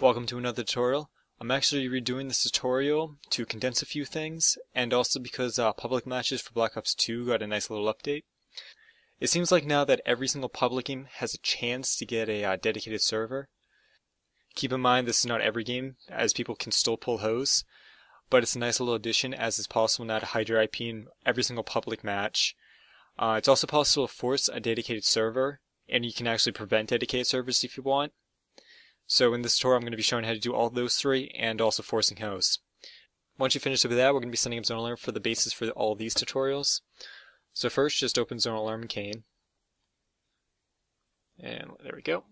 Welcome to another tutorial. I'm actually redoing this tutorial to condense a few things, and also because public matches for Black Ops 2 got a nice little update. It seems like now that every single public game has a chance to get a dedicated server. Keep in mind this is not every game, as people can still pull hosts, but it's a nice little addition as it's possible now to hide your IP in every single public match. It's also possible to force a dedicated server, and you can actually prevent dedicated servers if you want. So in this tutorial I'm going to be showing how to do all those three and also forcing hosts. Once you finish with that, we're going to be setting up Zone Alarm for the basis for all these tutorials. So first, just open Zone Alarm in Kane. And there we go.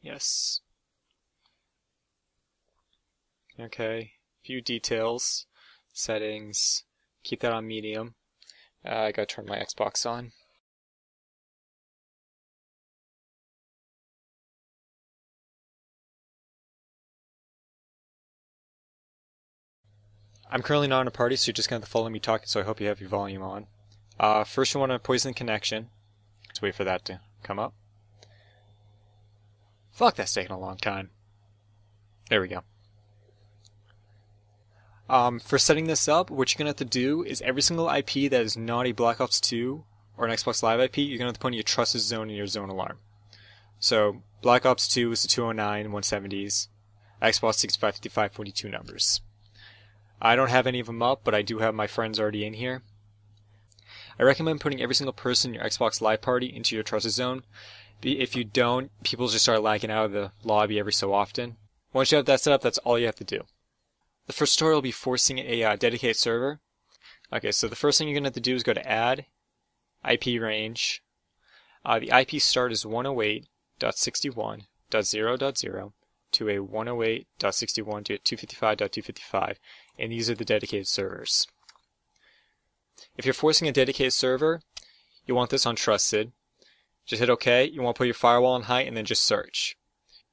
Yes. Okay, few details, settings, keep that on medium. I gotta turn my Xbox on. I'm currently not in a party, so you're just going to follow me talking, so I hope you have your volume on. First you want to poison the connection. Let's wait for that to come up. Fuck, that's taking a long time. There we go. For setting this up, what you're going to have to do is every single IP that is not a Black Ops 2 or an Xbox Live IP, you're going to have to put in your trusted zone in your zone alarm. So, Black Ops 2 is the 209, 170s, Xbox 65, 55, 42 numbers. I don't have any of them up, but I do have my friends already in here. I recommend putting every single person in your Xbox Live party into your trusted zone. If you don't, people just start lagging out of the lobby every so often. Once you have that set up, that's all you have to do. The first tutorial will be forcing a dedicated server. Okay, so the first thing you're going to have to do is go to Add, IP Range. The IP start is 108.61.0.0 to a 108.61.255.255, and these are the dedicated servers. If you're forcing a dedicated server, you want this on Trusted. Just hit OK, you want to put your firewall on high, and then just search.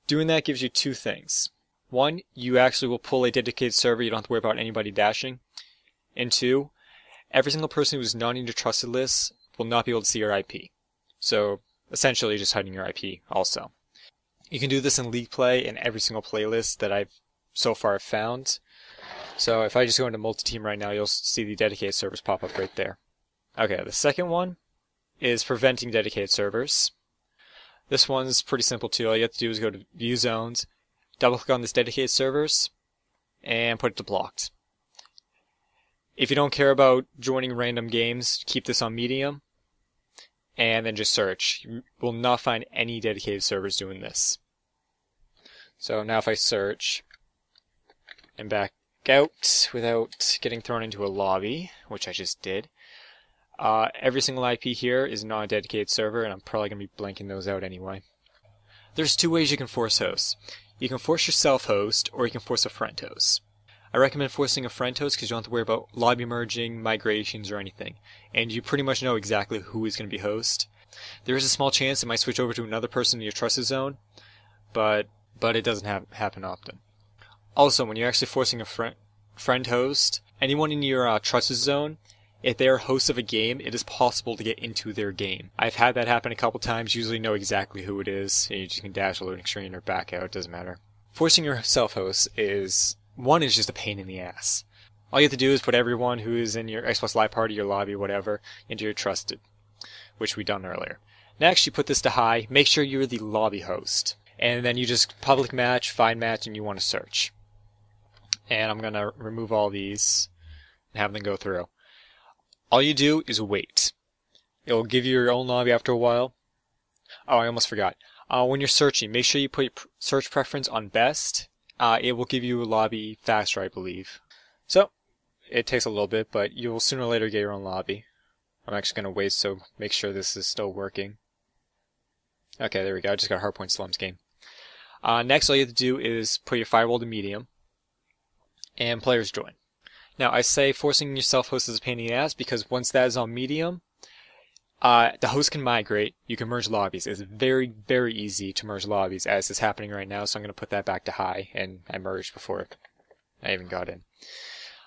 Doing that gives you two things. One, you actually will pull a dedicated server, you don't have to worry about anybody dashing. And two, every single person who's not in your trusted list will not be able to see your IP. So, essentially just hiding your IP also. You can do this in League Play and every single playlist that I've so far found. So if I just go into multi-team right now, you'll see the dedicated servers pop up right there. Okay, the second one is preventing dedicated servers. This one's pretty simple too. All you have to do is go to View Zones, double click on this dedicated servers, and put it to blocked. If you don't care about joining random games, keep this on medium, and then just search. You will not find any dedicated servers doing this. So now if I search and back out without getting thrown into a lobby, which I just did, every single IP here is not a dedicated server, and I'm probably going to be blanking those out anyway. There's two ways you can force hosts. You can force your self-host, or you can force a friend host. I recommend forcing a friend host because you don't have to worry about lobby merging, migrations, or anything. And you pretty much know exactly who is going to be host. There is a small chance it might switch over to another person in your trusted zone, but it doesn't happen often. Also, when you're actually forcing a friend host, anyone in your trusted zone, if they are hosts of a game, it is possible to get into their game. I've had that happen a couple times, usually know exactly who it is, and you just can dash a loading screen or back out, it doesn't matter. Forcing your self-host is just a pain in the ass. All you have to do is put everyone who is in your Xbox Live party, your lobby, whatever, into your trusted, which we done earlier. Next, you put this to high, make sure you're the lobby host, and then you just public match, find match, and you want to search. And I'm going to remove all these and have them go through. All you do is wait. It will give you your own lobby after a while. Oh, I almost forgot. When you're searching, make sure you put your search preference on best. It will give you a lobby faster, I believe. So, it takes a little bit, but you will sooner or later get your own lobby. I'm actually going to wait, so make sure this is still working. Okay, there we go. I just got a Hardpoint Slums game. Next, all you have to do is put your firewall to medium, and players join. Now, I say forcing your self-host is a pain in the ass because once that is on medium, the host can migrate. You can merge lobbies. It's very, very easy to merge lobbies as is happening right now, so I'm going to put that back to high, and I merged before I even got in.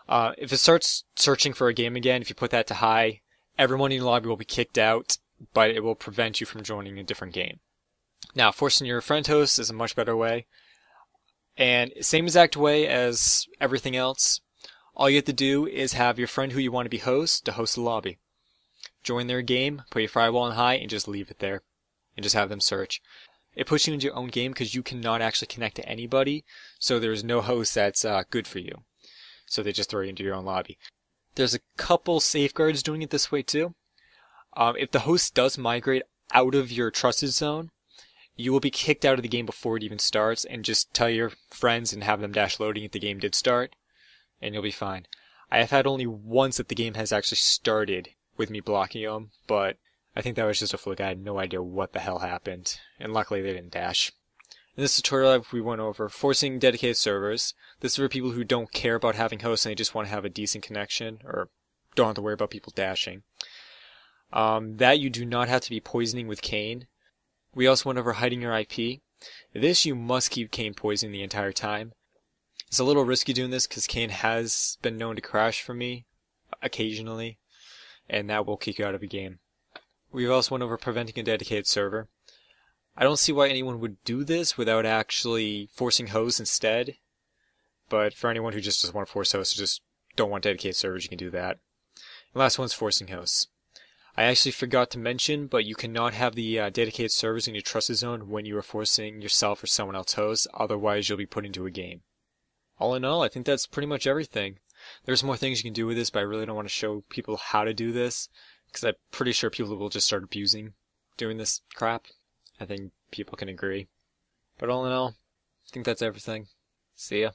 If it starts searching for a game again, if you put that to high, everyone in the lobby will be kicked out, but it will prevent you from joining a different game. Now, forcing your friend host is a much better way. And same exact way as everything else. All you have to do is have your friend who you want to be host to host the lobby. Join their game, put your firewall on high, and just leave it there. And just have them search. It puts you into your own game because you cannot actually connect to anybody, so there's no host that's good for you. So they just throw you into your own lobby. There's a couple safeguards doing it this way too. If the host does migrate out of your trusted zone, you will be kicked out of the game before it even starts, and just tell your friends and have them dash loading if the game did start, and you'll be fine. I have had only once that the game has actually started with me blocking them, but I think that was just a fluke. I had no idea what the hell happened, and luckily they didn't dash. In this tutorial, we went over forcing dedicated servers. This is for people who don't care about having hosts and they just want to have a decent connection, or don't have to worry about people dashing. That you do not have to be poisoning with Kane. We also went over hiding your IP. This you must keep Kane poisoning the entire time. It's a little risky doing this because Kane has been known to crash for me occasionally, and that will kick you out of a game. We also went over preventing a dedicated server. I don't see why anyone would do this without actually forcing hosts instead, but for anyone who just doesn't want to force hosts, just don't want dedicated servers, you can do that. The last one's forcing hosts. I actually forgot to mention, but you cannot have the dedicated servers in your trusted zone when you are forcing yourself or someone else hosts, otherwise you'll be put into a game. All in all, I think that's pretty much everything. There's more things you can do with this, but I really don't want to show people how to do this, because I'm pretty sure people will just start abusing doing this crap. I think people can agree. But all in all, I think that's everything. See ya.